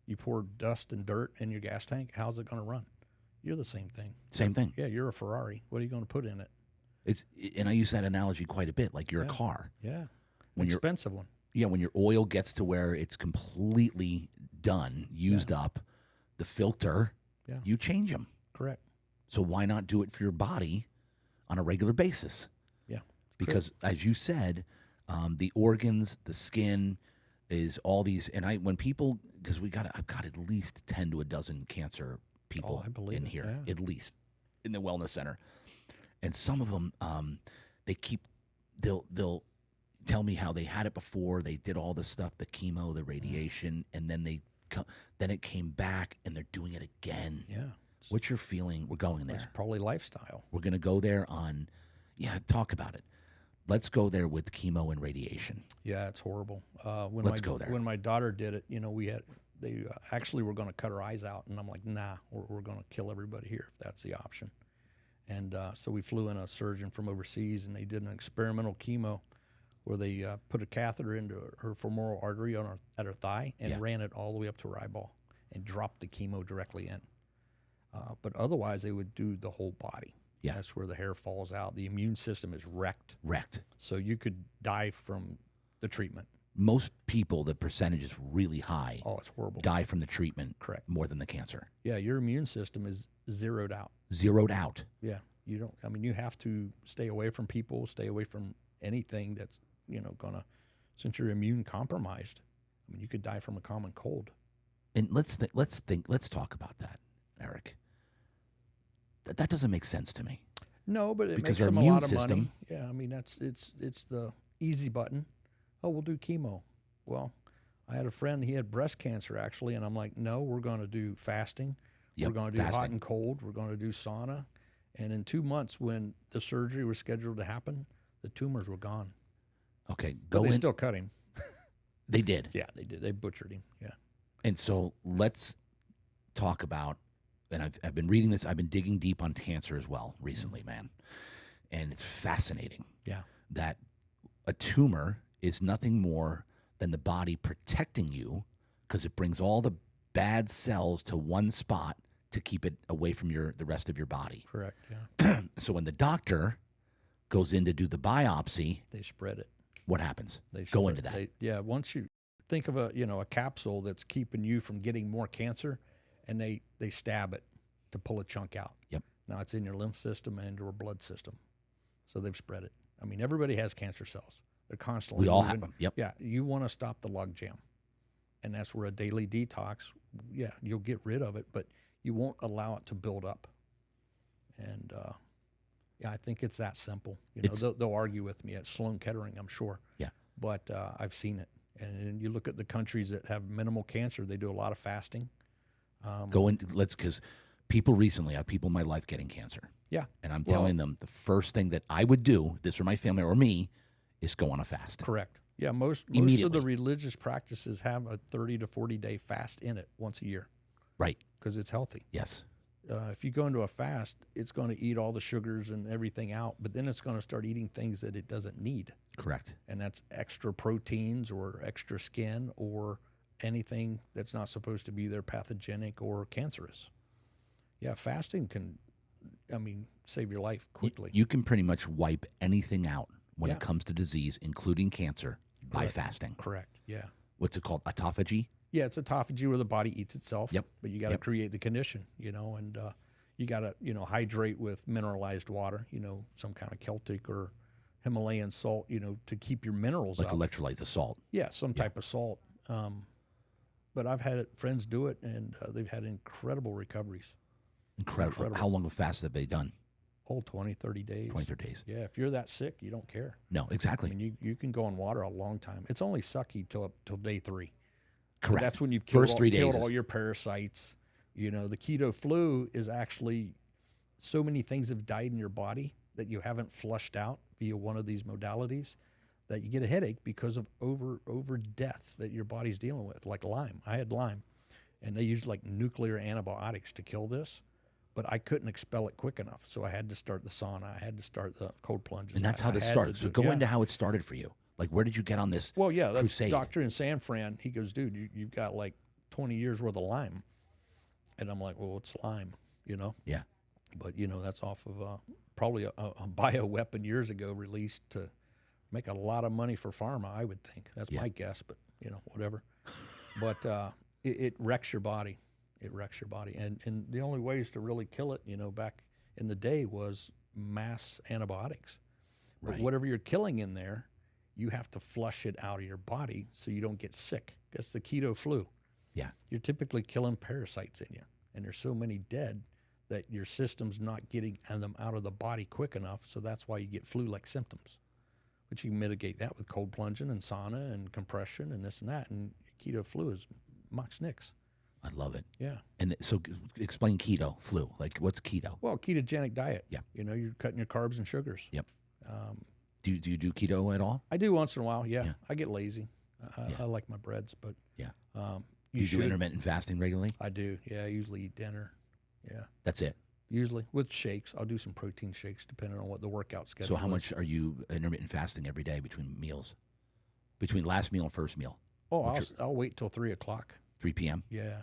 You pour dust and dirt in your gas tank. How's it going to run? You're the same thing. Same thing. Yeah, you're a Ferrari. What are you going to put in it? And I use that analogy quite a bit. Like you're a car. Yeah, When expensive one. Yeah, when your oil gets to where it's completely done, used up, the filter, you change them. Correct. So why not do it for your body on a regular basis? Yeah. Because as you said, the organs, the skin is all these. And when people, because I've got at least 10 to a dozen cancer people in here, at least in the wellness center. And some of them, they'll tell me how they had it before. They did all the stuff, the chemo, the radiation, and then then it came back, and they're doing it again. Yeah. What's your feeling? We're going there. It's probably lifestyle. We're going to go there on, talk about it. Let's go there with chemo and radiation. Yeah, it's horrible. Let's go there. When my daughter did it, they actually were going to cut her eyes out, and I'm like, nah, we're going to kill everybody here if that's the option. And so we flew in a surgeon from overseas, and they did an experimental chemo where they put a catheter into her femoral artery at her thigh and ran it all the way up to her eyeball and dropped the chemo directly in. But otherwise, they would do the whole body. Yeah. That's where the hair falls out. The immune system is wrecked. So you could die from the treatment. Most people, the percentage is really high. Oh, it's horrible. Die from the treatment. Correct. More than the cancer. Yeah, your immune system is zeroed out. Zeroed out. Yeah. You have to stay away from people, stay away from anything that's, since you're immune compromised, you could die from a common cold. And let's talk about that, Eric. That doesn't make sense to me. No, but it because makes our them a immune lot of system, money. Yeah, it's the easy button. Oh, we'll do chemo. Well, I had a friend, he had breast cancer actually, and I'm like, no, we're going to do fasting. We're going to do hot and cold. We're going to do sauna. And in 2 months, when the surgery was scheduled to happen, the tumors were gone. Okay, but they still cut him. They did. Yeah, they did. They butchered him. Yeah. And so let's talk about, and I've been reading this, I've been digging deep on cancer as well recently, man. And it's fascinating. Yeah. That a tumor is nothing more than the body protecting you because it brings all the bad cells to one spot to keep it away from the rest of your body. Correct, yeah. So when the doctor goes in to do the biopsy, they spread it. What happens? They go into that. Once you think of a capsule that's keeping you from getting more cancer, and they stab it to pull a chunk out. Yep. Now it's in your lymph system and your blood system. So they've spread it. I mean, everybody has cancer cells. They're constantly We all moving. have them. Yep. Yeah, you want to stop the log jam. And that's where a daily detox, you'll get rid of it, but you won't allow it to build up. And I think it's that simple. They'll argue with me at Sloan Kettering, I'm sure. Yeah. But I've seen it. And you look at the countries that have minimal cancer, they do a lot of fasting. Because people recently, I have people in my life getting cancer. Yeah. And I'm telling them the first thing that I would do, this for my family or me, is go on a fast. Correct. Yeah, most of the religious practices have a 30 to 40-day fast in it once a year. Right. Because it's healthy. Yes. If you go into a fast, it's going to eat all the sugars and everything out, but then it's going to start eating things that it doesn't need. Correct. And that's extra proteins or extra skin or anything that's not supposed to be there, pathogenic or cancerous. Yeah, fasting can, save your life quickly. You can pretty much wipe anything out when it comes to disease, including cancer, by fasting. Correct, yeah. What's it called? Autophagy? Yeah, it's autophagy where the body eats itself. Yep. But you got to create the condition, and you got to, hydrate with mineralized water, some kind of Celtic or Himalayan salt, to keep your minerals like up. Electrolytes of salt. Yeah, some type of salt. But I've had friends do it, and they've had incredible recoveries. Incredible. How long of a fast have they done? 20, 30 days. 20, 30 days. Yeah, if you're that sick, you don't care. No, exactly. You can go on water a long time. It's only sucky till day 3. Correct. But that's when you've killed, First 3 days killed all your parasites. The keto flu is actually so many things have died in your body that you haven't flushed out via one of these modalities that you get a headache because of over death that your body's dealing with, like Lyme. I had Lyme, and they used like nuclear antibiotics to kill this, but I couldn't expel it quick enough, so I had to start the sauna. I had to start the cold plunges. And that's how this started. So go into how it started for you. Like, where did you get on this crusade? crusade? Doctor in San Fran, he goes, dude, you've got like 20 years worth of Lyme. And I'm like, well, it's Lyme, you know? Yeah. But, you know, that's off of probably a bioweapon years ago released to make a lot of money for pharma, I would think. That's my guess, but, you know, whatever. But it wrecks your body. It wrecks your body. And the only ways to really kill it, you know, back in the day was mass antibiotics. But whatever you're killing in there, you have to flush it out of your body so you don't get sick. That's the keto flu. Yeah. You're typically killing parasites in you. And there's so many dead that your system's not getting them out of the body quick enough. So that's why you get flu-like symptoms. But you can mitigate that with cold plunging and sauna and compression and this and that. And keto flu is mock snicks. I love it. Yeah. And so explain keto flu. Like, what's keto? Well, ketogenic diet. Yeah. You know, you're cutting your carbs and sugars. Yep. Do you do keto at all? I do once in a while, yeah. I get lazy. I like my breads, but you do intermittent fasting regularly? I do, yeah. I usually eat dinner, yeah. That's it? Usually, with shakes. I'll do some protein shakes depending on what the workout schedule is. So how much are you intermittent fasting every day between meals? Between last meal and first meal? Oh, I'll wait till 3 o'clock. 3 p.m.? Yeah.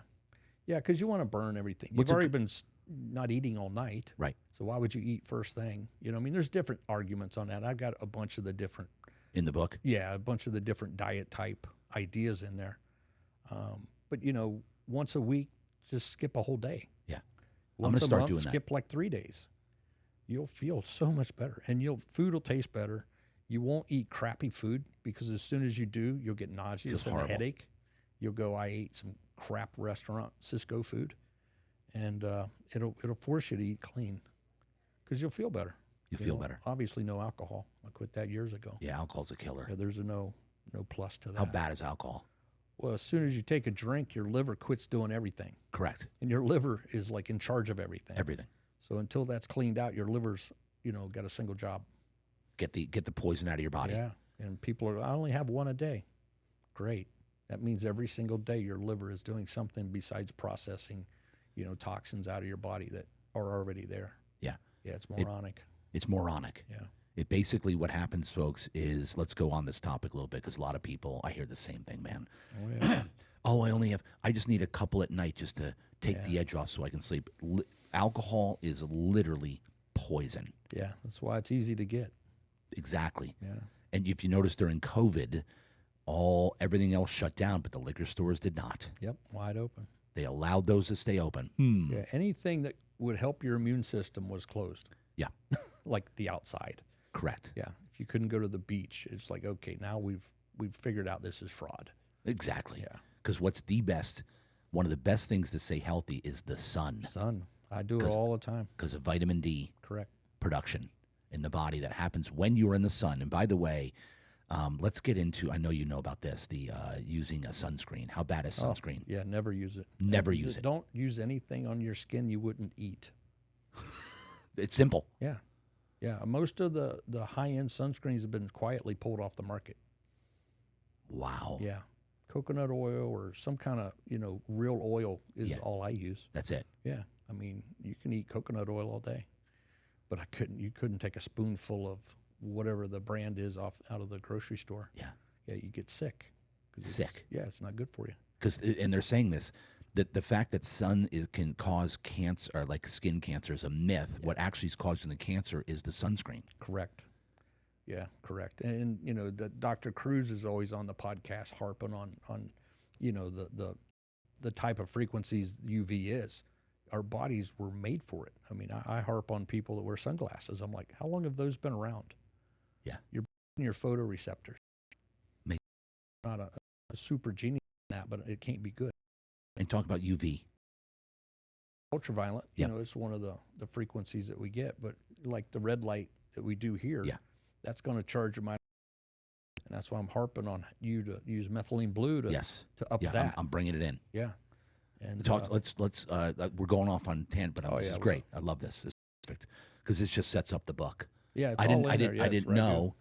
Yeah, because you want to burn everything. You've already been not eating all night. Right. So why would you eat first thing? You know, I mean, there's different arguments on that. I've got a bunch of the different. In the book? Yeah, a bunch of the different diet type ideas in there. But, you know, once a week, just skip a whole day. Yeah. Once I'm going to start doing that. Skip like 3 days. You'll feel so much better. And food will taste better. You won't eat crappy food because as soon as you do, you'll get nauseous and a headache. You'll go, I ate some crap restaurant Cisco food. And it'll force you to eat clean because you'll feel better. You feel better. Obviously, no alcohol. I quit that years ago. Yeah, alcohol's a killer. Yeah, there's no plus to that. How bad is alcohol? Well, as soon as you take a drink, your liver quits doing everything. Correct. And your liver is like in charge of everything. Everything. So until that's cleaned out, your liver's, you know, got a single job. Get the poison out of your body. Yeah. And people are, I only have one a day. Great. That means every single day your liver is doing something besides processing, you know, toxins out of your body that are already there. Yeah. Yeah, it's moronic. It's moronic. Yeah. It basically, what happens, folks, is, let's go on this topic a little bit because a lot of people, I hear the same thing, man. Oh, yeah. Oh, I just need a couple at night just to take the edge off so I can sleep. Alcohol is literally poison. Yeah, that's why it's easy to get. Exactly. Yeah. And if you notice during COVID, everything else shut down, but the liquor stores did not. Yep, wide open. They allowed those to stay open. Yeah, anything that would help your immune system was closed. Yeah. Like the outside. Correct. Yeah. If you couldn't go to the beach, it's like, okay, now we've figured out this is fraud. Exactly. Yeah. Because one of the best things to stay healthy is the sun. Sun. I do it all the time. Because of vitamin D Correct. production in the body that happens when you're in the sun. And by the way, let's get into, I know you know about this, the using a sunscreen. How bad is sunscreen? Oh, yeah, never use it. Never use it. Don't use anything on your skin you wouldn't eat. It's simple. Yeah. Yeah, most of the high-end sunscreens have been quietly pulled off the market. Wow. Yeah. Coconut oil or some kind of, you know, real oil is all I use. That's it. Yeah. I mean, you can eat coconut oil all day. But you couldn't take a spoonful of whatever the brand is out of the grocery store. Yeah. Yeah, you get sick. Sick. Yeah, it's not good for you. And they're saying this, that the fact that sun can cause cancer, or like skin cancer, is a myth. Yeah. What actually is causing the cancer is the sunscreen. Correct. Yeah, correct. And you know, Dr. Cruz is always on the podcast harping on you know, the type of frequencies UV is. Our bodies were made for it. I mean, I harp on people that wear sunglasses. I'm like, how long have those been around? Yeah. You're your photoreceptors. Not a super genius in that, but it can't be good. And talk about UV. Ultraviolet, you know, it's one of the frequencies that we get, but like the red light that we do here, that's going to charge your mind. And that's why I'm harping on you to use methylene blue to up that. I'm bringing it in. Yeah. And let's we're going off on tangent, but this is great. I love this. This is perfect because this just sets up the book. Yeah, I didn't know.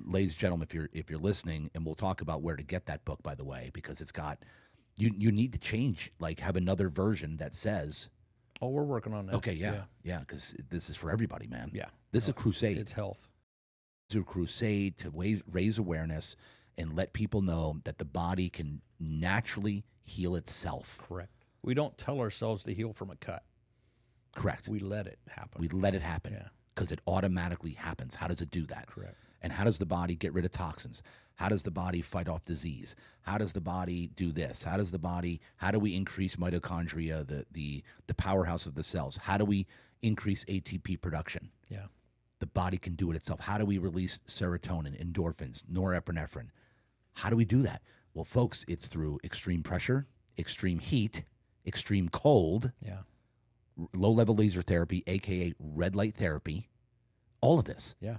Ladies and gentlemen, if you're listening, and we'll talk about where to get that book, by the way, because it's got you need to change, like have another version that says. Oh, we're working on that. Okay, yeah, because this is for everybody, man. Yeah, this is a crusade. It's health. It's a crusade to raise awareness. and let people know that the body can naturally heal itself. Correct. We don't tell ourselves to heal from a cut. Correct. We let it happen. We let it happen. Yeah. Because it automatically happens. How does it do that? Correct. And how does the body get rid of toxins? How does the body fight off disease? How does the body do this? How do we increase mitochondria, the powerhouse of the cells? How do we increase ATP production? Yeah. The body can do it itself. How do we release serotonin, endorphins, norepinephrine? How do we do that? Well, folks, it's through extreme pressure, extreme heat, extreme cold, Yeah. low-level laser therapy, a.k.a. red light therapy, all of this. Yeah.